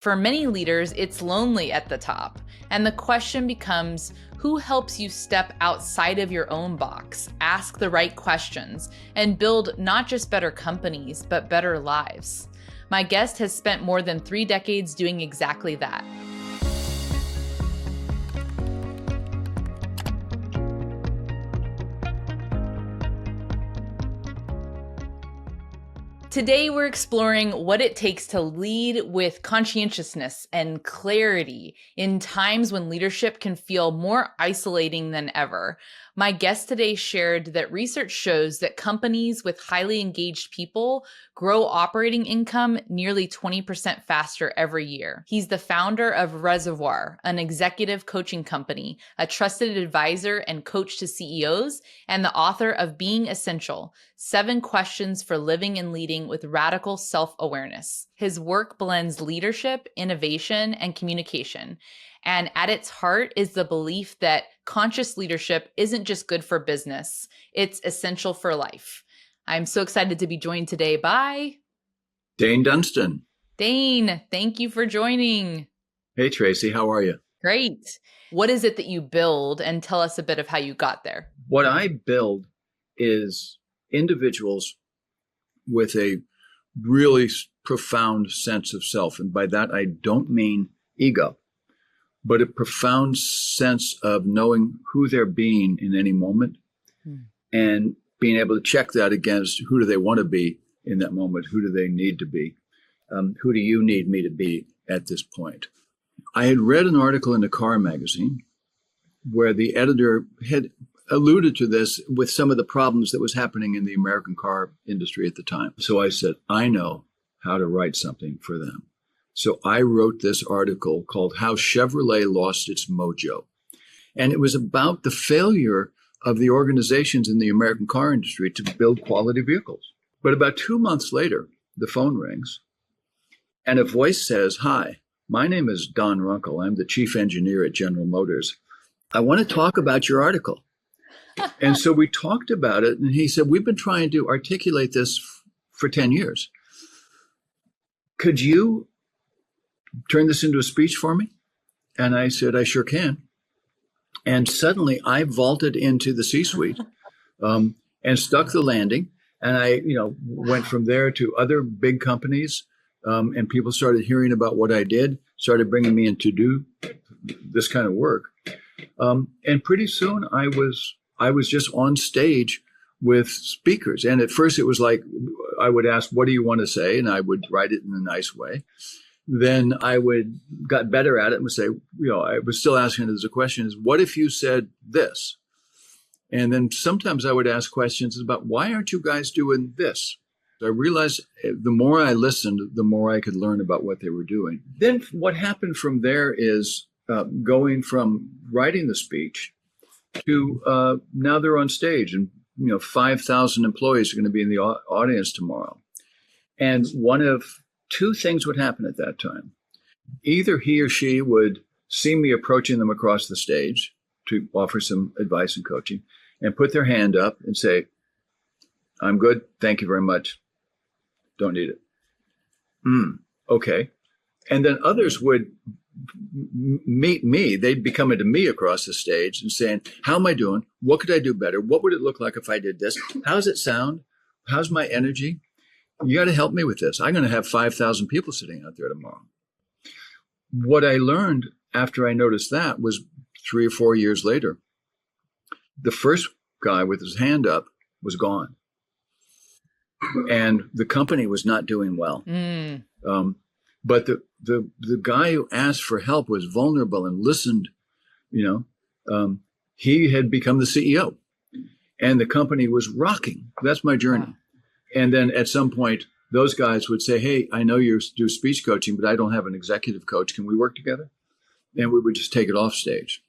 For many leaders, it's lonely at the top. And the question becomes, who helps you step outside of your own box, ask the right questions, and build not just better companies, but better lives? My guest has spent more than 3 decades doing exactly that. Today, we're exploring what it takes to lead with conscientiousness and clarity in times when leadership can feel more isolating than ever. My guest today shared that research shows that companies with highly engaged people grow operating income nearly 20% faster every year. He's the founder of Rewire, an executive coaching company, a trusted advisor and coach to CEOs, and the author of Being Essential: 7 Questions for Living and Leading with Radical Self-Awareness. His work blends leadership, innovation, and communication. And at its heart is the belief that conscious leadership isn't just good for business, it's essential for life. I'm so excited to be joined today by Dain Dunston. Dain, thank you for joining. Hey, Tracy, how are you? Great. What is it that you build, and tell us a bit of how you got there? What I build is individuals with a really profound sense of self. And by that, I don't mean ego, but a profound sense of knowing who they're being in any moment and being able to check that against who do they want to be in that moment? Who do they need to be? Who do you need me to be at this point? I had read an article in the Car magazine where the editor had alluded to this with some of the problems that was happening in the American car industry at the time. So I said, I know how to write something for them. So I wrote this article called How Chevrolet Lost Its Mojo. And it was about the failure of the organizations in the American car industry to build quality vehicles. But about 2 months later, the phone rings and a voice says, "Hi, my name is Don Runkle. I'm the chief engineer at General Motors. I want to talk about your article." And so we talked about it. And he said, "We've been trying to articulate this for 10 years. Could you turn this into a speech for me?" And I said, "I sure can." And suddenly I vaulted into the C-suite and stuck the landing. And I, went from there to other big companies. And people started hearing about what I did, started bringing me in to do this kind of work. And pretty soon I was just on stage with speakers. And at first it was like, I would ask, "What do you want to say?" And I would write it in a nice way. Then I got better at it and would say, I was still asking it as a question is, "What if you said this?" And then sometimes I would ask questions about, "Why aren't you guys doing this?" I realized the more I listened, the more I could learn about what they were doing. Then what happened from there is going from writing the speech to now they're on stage, and 5,000 employees are going to be in the audience tomorrow. And one of 2 things would happen at that time. Either he or she would see me approaching them across the stage to offer some advice and coaching and put their hand up and say, "I'm good. Thank you very much. Don't need it." Okay. And then others would meet me. They'd be coming to me across the stage and saying, "How am I doing? What could I do better? What would it look like if I did this? How does it sound? How's my energy? You got to help me with this. I'm going to have 5,000 people sitting out there tomorrow." What I learned after I noticed that was 3 or 4 years later, the first guy with his hand up was gone. And the company was not doing well. But the guy who asked for help was vulnerable and listened. He had become the CEO and the company was rocking. That's my journey. Wow. And then at some point, those guys would say, "Hey, I know you do speech coaching, but I don't have an executive coach. Can we work together?" And we would just take it off stage.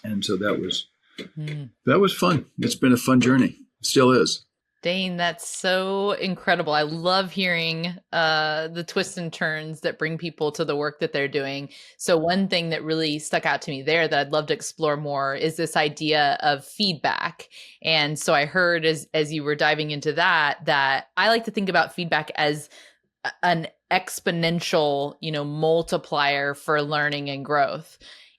And so that was fun. It's been a fun journey. It still is. Dain, that's so incredible. I love hearing the twists and turns that bring people to the work that they're doing. So one thing that really stuck out to me there that I'd love to explore more is this idea of feedback. And so I heard as you were diving into that I like to think about feedback as an exponential, multiplier for learning and growth.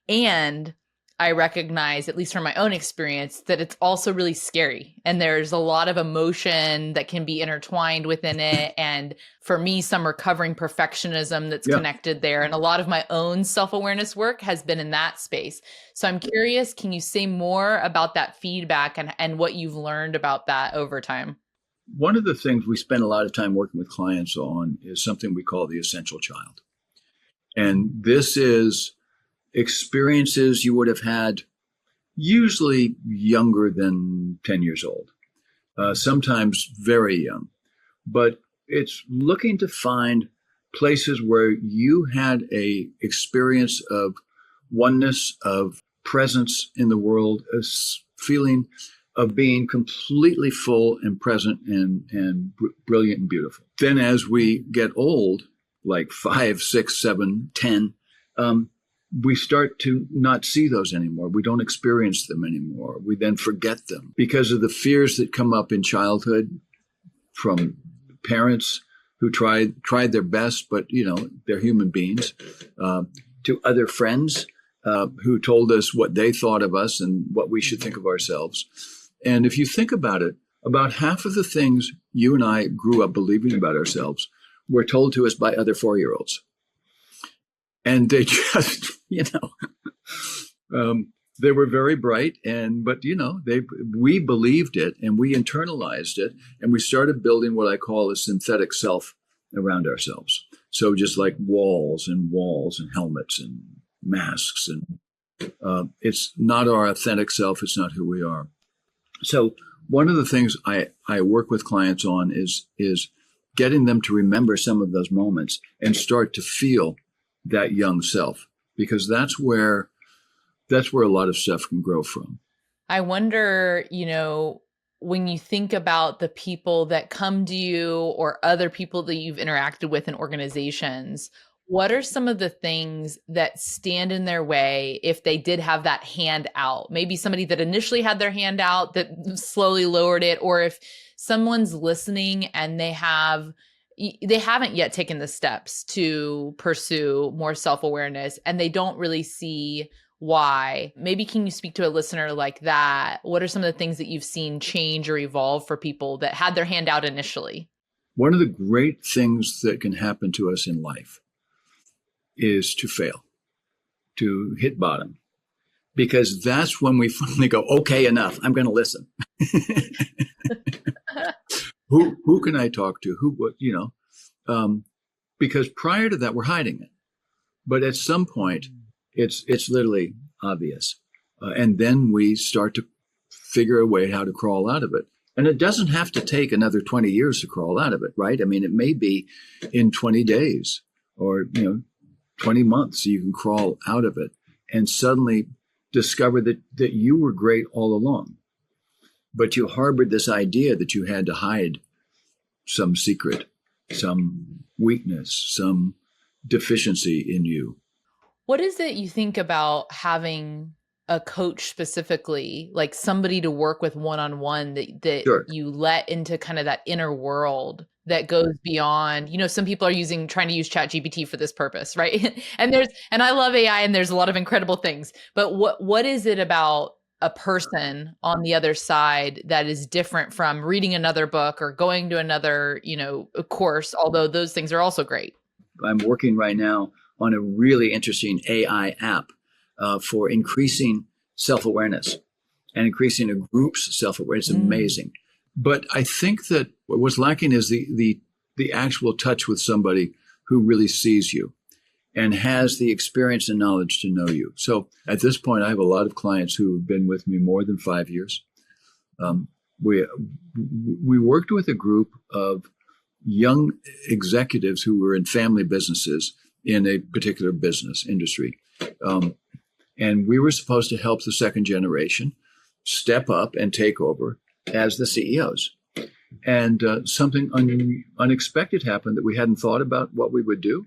And I recognize, at least from my own experience, that it's also really scary. And there's a lot of emotion that can be intertwined within it. And for me, some recovering perfectionism that's connected there. And a lot of my own self-awareness work has been in that space. So I'm curious, can you say more about that feedback and what you've learned about that over time? One of the things we spend a lot of time working with clients on is something we call the essential child. And this is experiences you would have had usually younger than 10 years old, sometimes very young. But it's looking to find places where you had a experience of oneness, of presence in the world, a feeling of being completely full and present and brilliant and beautiful. Then as we get old, like 5, 6, 7, 10, we start to not see those anymore. We don't experience them anymore. We then forget them because of the fears that come up in childhood from parents who tried their best, but they're human beings, to other friends who told us what they thought of us and what we should think of ourselves. And if you think about it, about half of the things you and I grew up believing about ourselves were told to us by other 4-year-olds. And they just, they were very bright, but we believed it and we internalized it, and we started building what I call a synthetic self around ourselves. So just like walls and helmets and masks, and it's not our authentic self. It's not who we are. So one of the things I work with clients on is getting them to remember some of those moments and start to feel that young self, because that's where a lot of stuff can grow from. I wonder, when you think about the people that come to you or other people that you've interacted with in organizations, what are some of the things that stand in their way if they did have that hand out? Maybe somebody that initially had their hand out that slowly lowered it, or if someone's listening and they haven't yet taken the steps to pursue more self-awareness and they don't really see why. Maybe can you speak to a listener like that? What are some of the things that you've seen change or evolve for people that had their hand out initially? One of the great things that can happen to us in life is to fail, to hit bottom, because that's when we finally go, okay, enough. I'm going to listen. Who can I talk to? Because prior to that, we're hiding it. But at some point, it's literally obvious. And then we start to figure a way how to crawl out of it. And it doesn't have to take another 20 years to crawl out of it, right? I mean, it may be in 20 days or, 20 months you can crawl out of it and suddenly discover that you were great all along. But you harbored this idea that you had to hide some secret, some weakness, some deficiency in you. What is it you think about having a coach specifically, like somebody to work with one-on-one that Sure. you let into kind of that inner world that goes beyond, some people are trying to use ChatGPT for this purpose, right? and I love AI and there's a lot of incredible things, but what is it about a person on the other side that is different from reading another book or going to another, course, although those things are also great? I'm working right now on a really interesting AI app for increasing self-awareness and increasing a group's self-awareness. It's amazing. But I think that what's lacking is the actual touch with somebody who really sees you and has the experience and knowledge to know you. So at this point, I have a lot of clients who have been with me more than 5 years. We worked with a group of young executives who were in family businesses in a particular business industry. And we were supposed to help the second generation step up and take over as the CEOs. And something unexpected happened that we hadn't thought about what we would do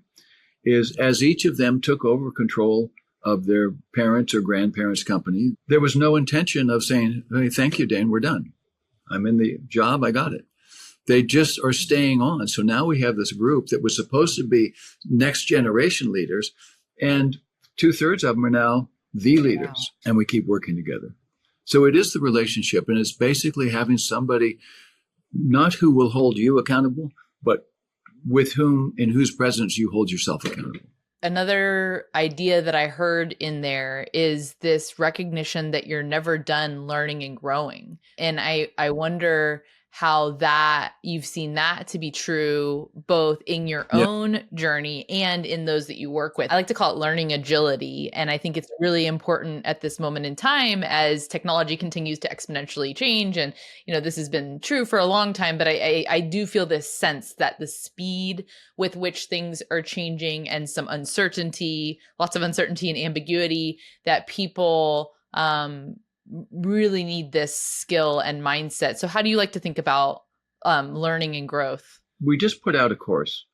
is as each of them took over control of their parents' or grandparents' company, there was no intention of saying, hey, thank you, Dain, we're done. I'm in the job, I got it. They just are staying on. So now we have this group that was supposed to be next generation leaders, and 2/3 of them are now the leaders, wow. And we keep working together. So it is the relationship, and it's basically having somebody not who will hold you accountable, but with whom, in whose presence you hold yourself accountable. Another idea that I heard in there is this recognition that you're never done learning and growing. And I wonder how that you've seen that to be true both in your own journey and in those that you work with. I like to call it learning agility. And I think it's really important at this moment in time as technology continues to exponentially change. And, this has been true for a long time, but I do feel this sense that the speed with which things are changing and some uncertainty, lots of uncertainty and ambiguity, that people, really need this skill and mindset. So how do you like to think about learning and growth? We just put out a course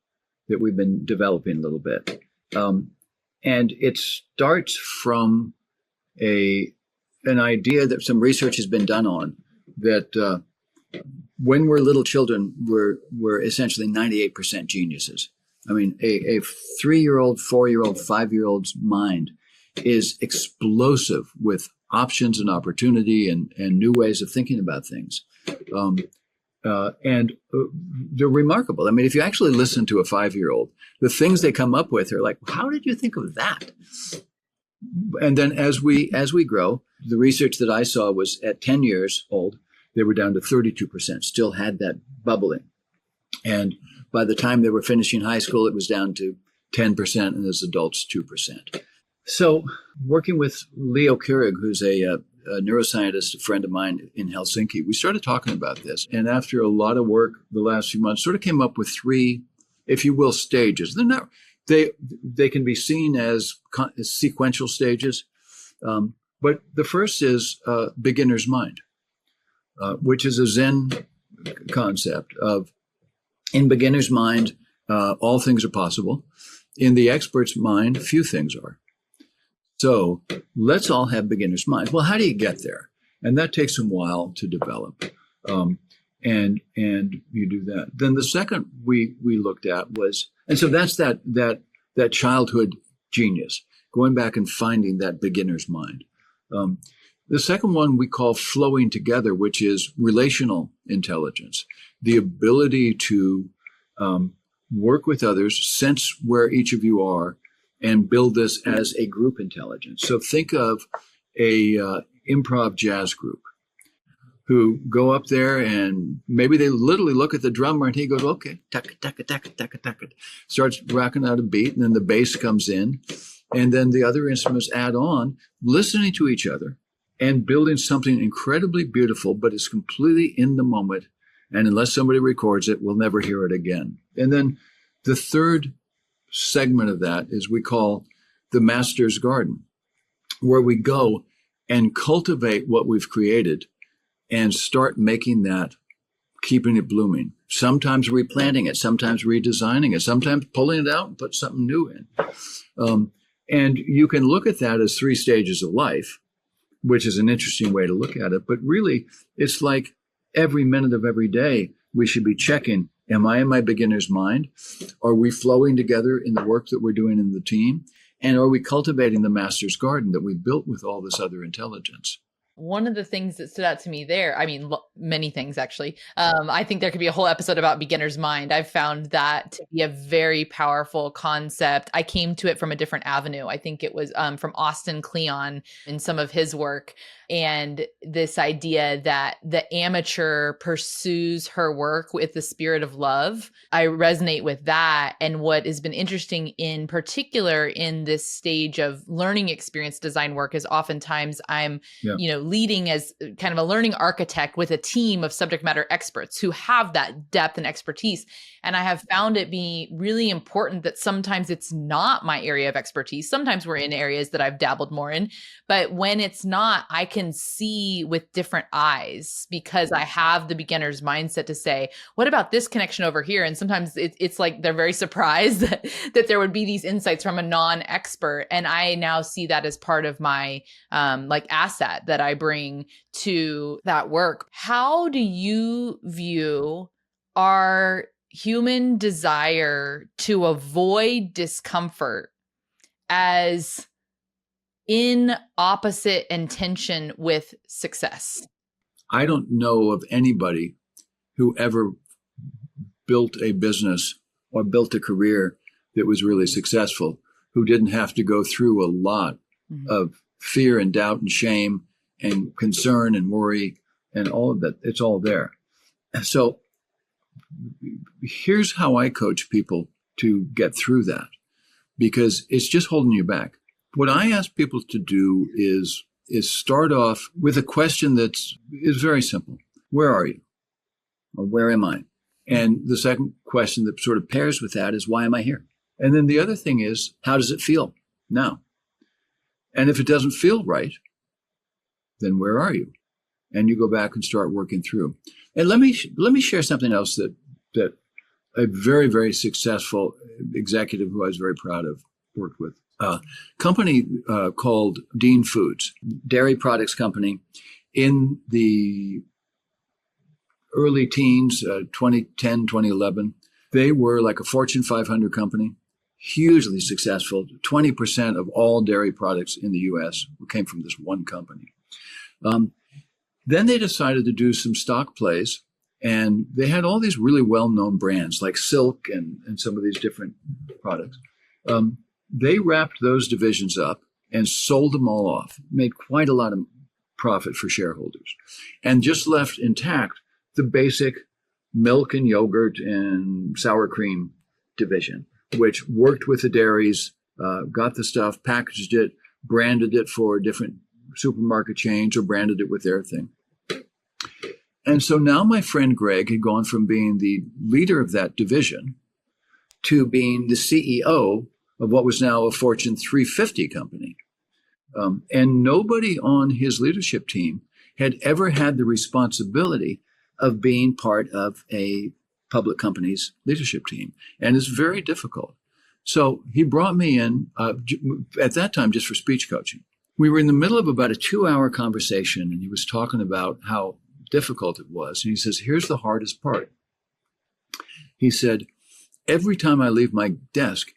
that we've been developing a little bit. And it starts from an idea that some research has been done on that when we're little children, we're essentially 98% geniuses. I mean, a 3-year-old, 4-year-old, 5-year-old's mind is explosive with options and opportunity and new ways of thinking about things. And they're remarkable. I mean, if you actually listen to a 5-year-old, the things they come up with are like, how did you think of that? And then as we grow, the research that I saw was at 10 years old, they were down to 32%, still had that bubbling. And by the time they were finishing high school, it was down to 10%, and as adults, 2%. So working with Leo Keurig, who's a neuroscientist, a friend of mine in Helsinki, we started talking about this. And after a lot of work the last few months, sort of came up with 3, if you will, stages. They're not, they can be seen as sequential stages. But the first is beginner's mind, which is a Zen concept of, in beginner's mind, all things are possible. In the expert's mind, few things are. So let's all have beginner's mind. Well, how do you get there? And that takes a while to develop. And you do that. Then the second we looked at was, and so that's that childhood genius, going back and finding that beginner's mind. The second one we call flowing together, which is relational intelligence, the ability to work with others, sense where each of you are, and build this as a group intelligence. So think of a improv jazz group who go up there and maybe they literally look at the drummer and he goes, okay, taka, taka, taka, taka, taka, starts rocking out a beat, and then the bass comes in, and then the other instruments add on, listening to each other and building something incredibly beautiful, but it's completely in the moment. And unless somebody records it, we'll never hear it again. And then the third segment of that is we call the master's garden, where we go and cultivate what we've created and start making that, keeping it blooming. Sometimes replanting it, sometimes redesigning it, sometimes pulling it out and put something new in. And you can look at that as 3 stages of life, which is an interesting way to look at it. But really, it's like every minute of every day, we should be checking, am I in my beginner's mind? Are we flowing together in the work that we're doing in the team? And are we cultivating the master's garden that we built with all this other intelligence? One of the things that stood out to me there, I mean, many things actually. I think there could be a whole episode about beginner's mind. I've found that to be a very powerful concept. I came to it from a different avenue. I think it was from Austin Kleon in some of his work. And this idea that the amateur pursues her work with the spirit of love. I resonate with that. And what has been interesting in particular in this stage of learning experience design work is oftentimes I'm, leading as kind of a learning architect with a team of subject matter experts who have that depth and expertise. And I have found it be really important that sometimes it's not my area of expertise. Sometimes we're in areas that I've dabbled more in, but when it's not, I can see with different eyes because I have the beginner's mindset to say, what about this connection over here? And sometimes it's like they're very surprised that there would be these insights from a non-expert. And I now see that as part of my asset that I bring to that work. How do you view our human desire to avoid discomfort as in opposite intention with success? I don't know of anybody who ever built a business or built a career that was really successful who didn't have to go through a lot of fear and doubt and shame and concern and worry and all of that. It's all there. And so here's how I coach people to get through that, because it's just holding you back. What I ask people to do is start off with a question that is very simple. Where are you? Or where am I? And the second question that sort of pairs with that is, why am I here? And then the other thing is, how does it feel now? And if it doesn't feel right, then where are you? And you go back and start working through. And let me share something else that a very, very successful executive who I was very proud of worked with. A company called Dean Foods, dairy products company, in the early teens, 2010, 2011. They were like a Fortune 500 company, hugely successful. 20% of all dairy products in the U.S. came from this one company. Then they decided to do some stock plays, and they had all these really well-known brands like Silk and some of these different products. They wrapped those divisions up and sold them all off, made quite a lot of profit for shareholders, and just left intact the basic milk and yogurt and sour cream division, which worked with the dairies, got the stuff, packaged it, branded it for different supermarket chains, or branded it with their thing. And so now my friend Greg had gone from being the leader of that division to being the CEO of what was now a Fortune 350 company. And nobody on his leadership team had ever had the responsibility of being part of a public company's leadership team. And it's very difficult. So he brought me in at that time just for speech coaching. We were in the middle of about a 2-hour conversation, and he was talking about how difficult it was. And he says, here's the hardest part. He said, every time I leave my desk,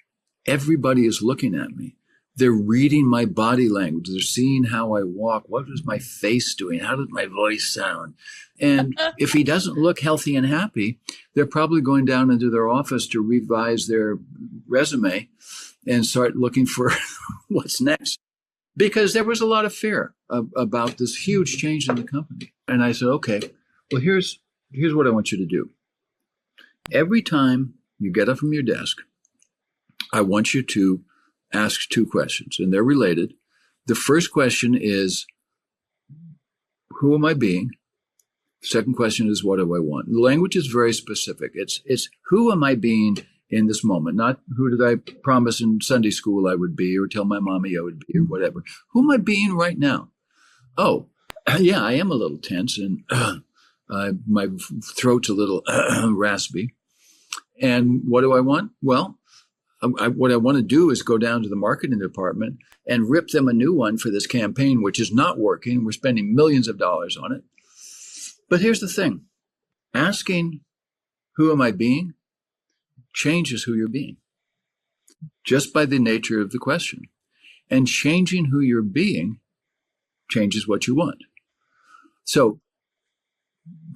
everybody is looking at me. They're reading my body language. They're seeing how I walk. What is my face doing? How does my voice sound? And if he doesn't look healthy and happy, they're probably going down into their office to revise their resume and start looking for what's next. Because there was a lot of fear about this huge change in the company. And I said, okay, well, here's what I want you to do. Every time you get up from your desk, I want you to ask 2 questions, and they're related. The first question is, who am I being? Second question is, what do I want? The language is very specific. It's who am I being in this moment? Not who did I promise in Sunday school I would be, or tell my mommy I would be, or whatever. Who am I being right now? Oh, yeah, I am a little tense, and my throat's a little raspy. And what do I want? Well, what I want to do is go down to the marketing department and rip them a new one for this campaign, which is not working. We're spending millions of dollars on it. But here's the thing. Asking, who am I being, changes who you're being, just by the nature of the question. And changing who you're being changes what you want. So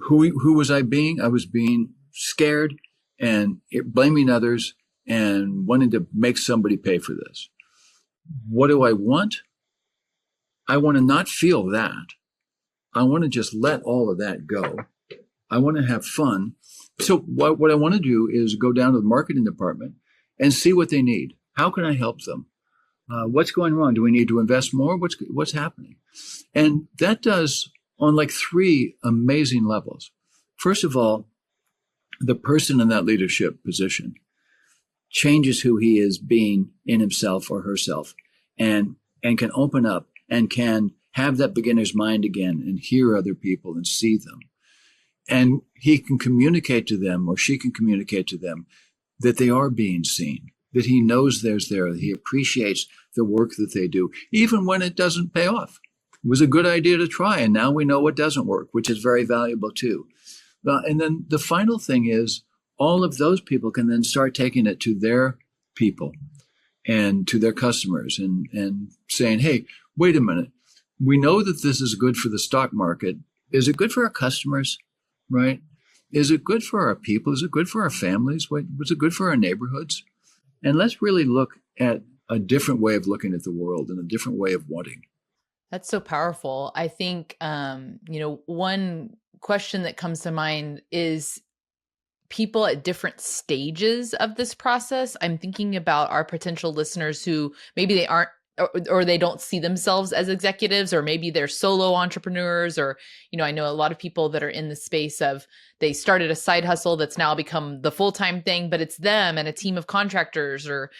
who was I being? I was being scared and blaming others and wanting to make somebody pay for this. What do I want? I want to not feel that. I want to just let all of that go. I want to have fun. So what I want to do is go down to the marketing department and see what they need. How can I help them? What's going wrong? Do we need to invest more? What's happening? And that does on like 3 amazing levels. First of all, the person in that leadership position changes who he is being in himself or herself, and can open up and can have that beginner's mind again and hear other people and see them. And he can communicate to them, or she can communicate to them, that they are being seen, that he knows there's there, that he appreciates the work that they do, even when it doesn't pay off. It was a good idea to try, and now we know what doesn't work, which is very valuable too. And then the final thing is all of those people can then start taking it to their people and to their customers and saying, hey, wait a minute. We know that this is good for the stock market. Is it good for our customers? Right? Is it good for our people? Is it good for our families? Was it good for our neighborhoods? And let's really look at a different way of looking at the world and a different way of wanting. That's so powerful. I think, one question that comes to mind is people at different stages of this process. I'm thinking about our potential listeners who maybe they aren't or they don't see themselves as executives, or maybe they're solo entrepreneurs, or I know a lot of people that are in the space of they started a side hustle that's now become the full-time thing, but it's them and a team of contractors, or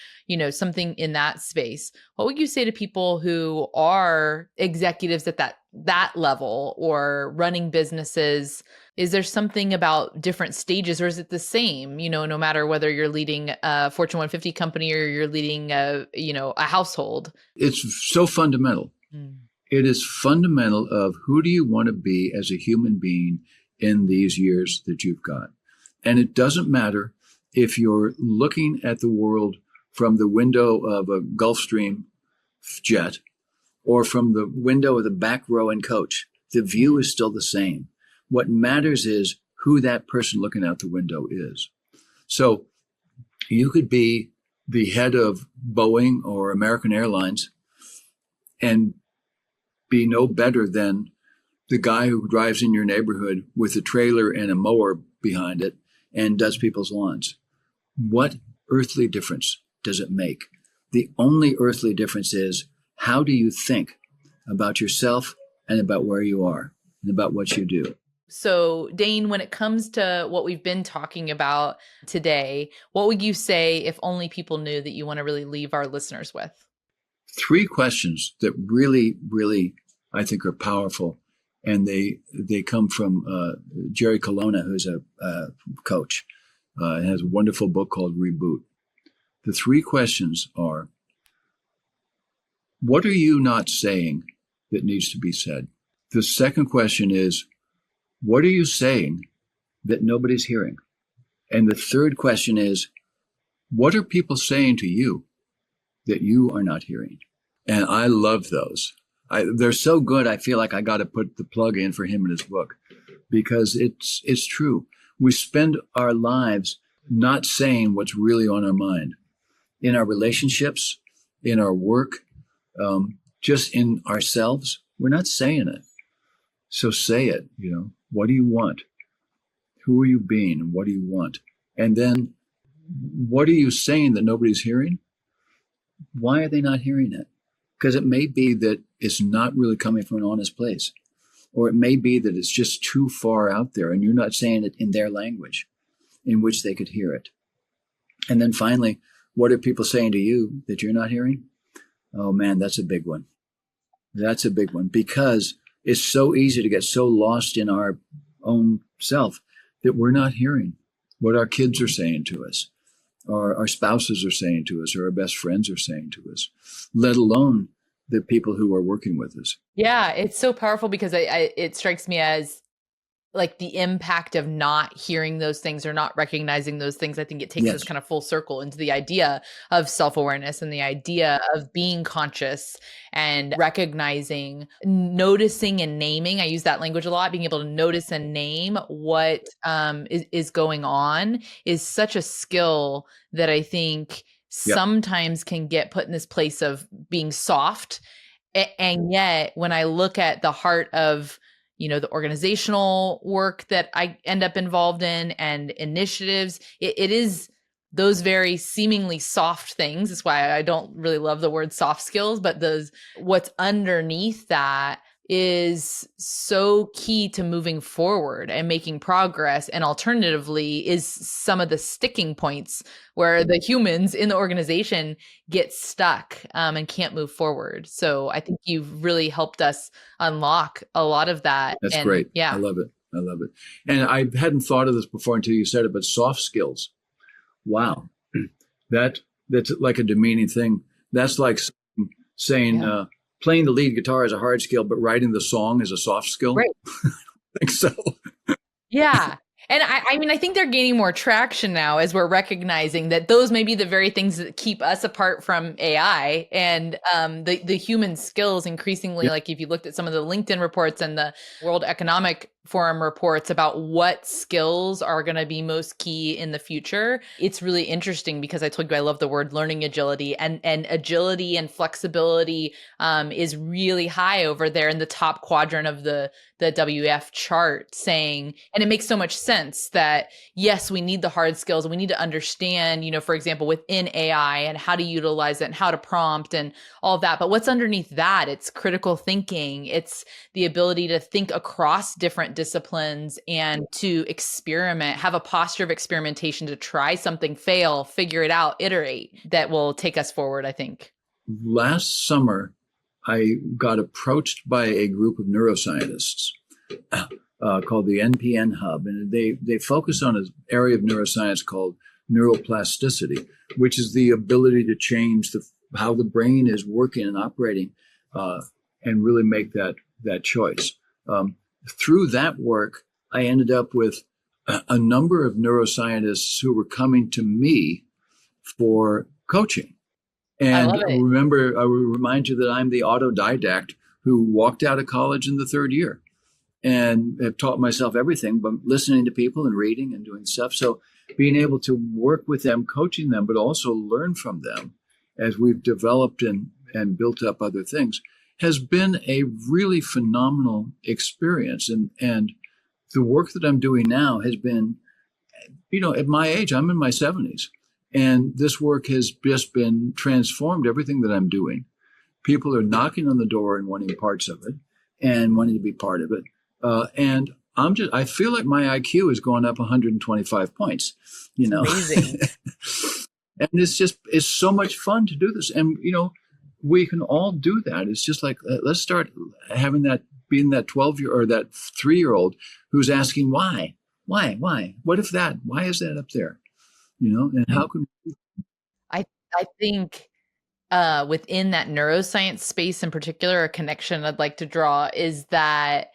something in that space. What would you say to people who are executives at that level or running businesses? Is there something about different stages, or is it the same, no matter whether you're leading a Fortune 150 company or you're leading a household? It's so fundamental. Mm. It is fundamental of who do you want to be as a human being in these years that you've got. And it doesn't matter if you're looking at the world from the window of a Gulfstream jet or from the window of the back row in coach. The view is still the same. What matters is who that person looking out the window is. So you could be the head of Boeing or American Airlines and be no better than the guy who drives in your neighborhood with a trailer and a mower behind it and does people's lawns. What earthly difference does it make? The only earthly difference is, how do you think about yourself and about where you are and about what you do? So, Dain, when it comes to what we've been talking about today, what would you say if only people knew that you want to really leave our listeners with? 3 questions that really, really, I think are powerful. And they come from Jerry Colonna, who's a coach, and has a wonderful book called Reboot. The 3 questions are, what are you not saying that needs to be said? The second question is, what are you saying that nobody's hearing? And the third question is, what are people saying to you that you are not hearing? And I love those. They're so good, I feel like I got to put the plug in for him in his book, because it's true. We spend our lives not saying what's really on our mind. In our relationships, in our work, just in ourselves, we're not saying it. So say it, What do you want? Who are you being and what do you want? And then what are you saying that nobody's hearing? Why are they not hearing it? Because it may be that it's not really coming from an honest place. Or it may be that it's just too far out there and you're not saying it in their language in which they could hear it. And then finally, what are people saying to you that you're not hearing? Oh man, that's a big one. That's a big one, because it's so easy to get so lost in our own self that we're not hearing what our kids are saying to us, or our spouses are saying to us, or our best friends are saying to us, let alone the people who are working with us. Yeah, it's so powerful, because it strikes me as like the impact of not hearing those things or not recognizing those things. I think it takes us kind of full circle into the idea of self-awareness and the idea of being conscious and recognizing, noticing and naming. I use that language a lot. Being able to notice and name what is going on is such a skill that I think sometimes can get put in this place of being soft. And yet when I look at the heart of the organizational work that I end up involved in and initiatives, it is those very seemingly soft things. That's why I don't really love the word soft skills, but what's underneath that is so key to moving forward and making progress. And alternatively is some of the sticking points where the humans in the organization get stuck and can't move forward. So I think you've really helped us unlock a lot that's great. Yeah. I love it. And I hadn't thought of this before until you said it, but soft skills. Wow. That's like a demeaning thing. That's like saying, playing the lead guitar is a hard skill, but writing the song is a soft skill. Right. I think so. Yeah. And I mean, I think they're gaining more traction now as we're recognizing that those may be the very things that keep us apart from AI and the human skills increasingly. Yeah. Like if you looked at some of the LinkedIn reports and the World Economic Forum reports about what skills are going to be most key in the future, it's really interesting because I told you I love the word learning agility, and agility and flexibility is really high over there in the top quadrant of the WF chart, saying, and it makes so much sense that yes, we need the hard skills and we need to understand, for example, within AI and how to utilize it and how to prompt and all of that. But what's underneath that? It's critical thinking. It's the ability to think across different disciplines and to experiment, have a posture of experimentation, to try something, fail, figure it out, iterate, that will take us forward, I think. Last summer, I got approached by a group of neuroscientists called the NPN Hub, and they focus on an area of neuroscience called neuroplasticity, which is the ability to change how the brain is working and operating, and really make that choice. Through that work, I ended up with a number of neuroscientists who were coming to me for coaching. And I love it. remember, I will remind you that I'm the autodidact who walked out of college in the third year and have taught myself everything but listening to people and reading and doing stuff. So being able to work with them, coaching them, but also learn from them as we've developed and built up other things has been a really phenomenal experience. And the work that I'm doing now has been, at my age, I'm in my 70s. And this work has just been transformed everything that I'm doing. People are knocking on the door and wanting parts of it and wanting to be part of it. And I feel like my IQ has gone up 125 points, Amazing. And it's so much fun to do this. And, we can all do that. It's just like, let's start having being that 12-year or that 3-year-old who's asking why, what if that, why is that up there? And how can I think within that neuroscience space in particular, a connection I'd like to draw is that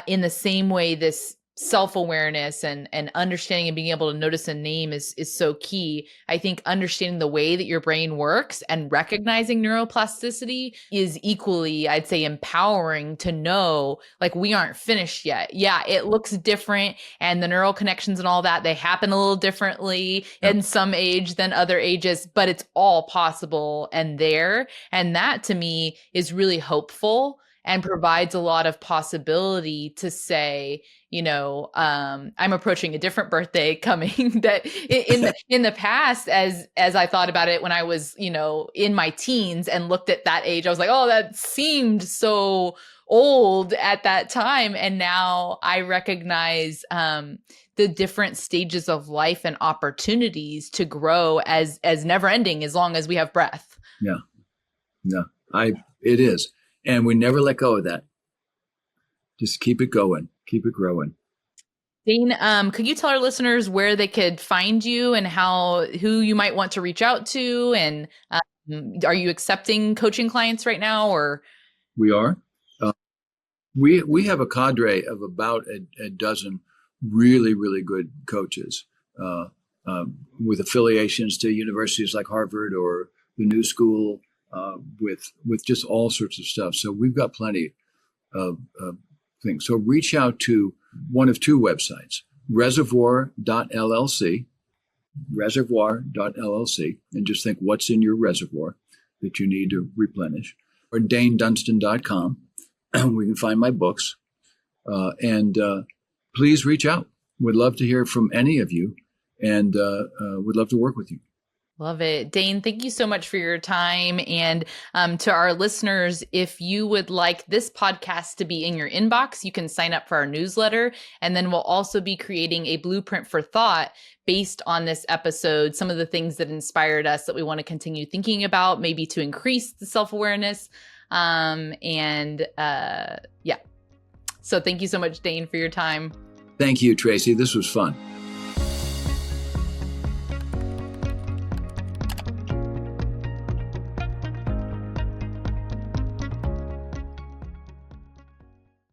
in the same way this self-awareness and understanding and being able to notice a name is so key. I think understanding the way that your brain works and recognizing neuroplasticity is equally, I'd say, empowering to know, like, we aren't finished yet. Yeah, it looks different, and the neural connections and all that, they happen a little differently in some age than other ages, but it's all possible and there. And that to me is really hopeful and provides a lot of possibility to say, I'm approaching a different birthday coming that in the past, as I thought about it when I was, in my teens and looked at that age, I was like, oh, that seemed so old at that time. And now I recognize the different stages of life and opportunities to grow as never ending, as long as we have breath. Yeah, it is. And we never let go of that. Just keep it going, keep it growing. Dain, could you tell our listeners where they could find you and who you might want to reach out to? And are you accepting coaching clients right now, or? We are. We have a cadre of about a dozen really, really good coaches with affiliations to universities like Harvard or the New School, with just all sorts of stuff. So we've got plenty of things. So reach out to one of two websites, reservoir.llc, and just think what's in your reservoir that you need to replenish, or daindunston.com. We can find my books. And please reach out. We'd love to hear from any of you, and would love to work with you. Love it. Dain, thank you so much for your time. And to our listeners, if you would like this podcast to be in your inbox, you can sign up for our newsletter. And then we'll also be creating a blueprint for thought based on this episode, some of the things that inspired us that we want to continue thinking about, maybe to increase the self-awareness. Yeah. So thank you so much, Dain, for your time. Thank you, Tracy. This was fun.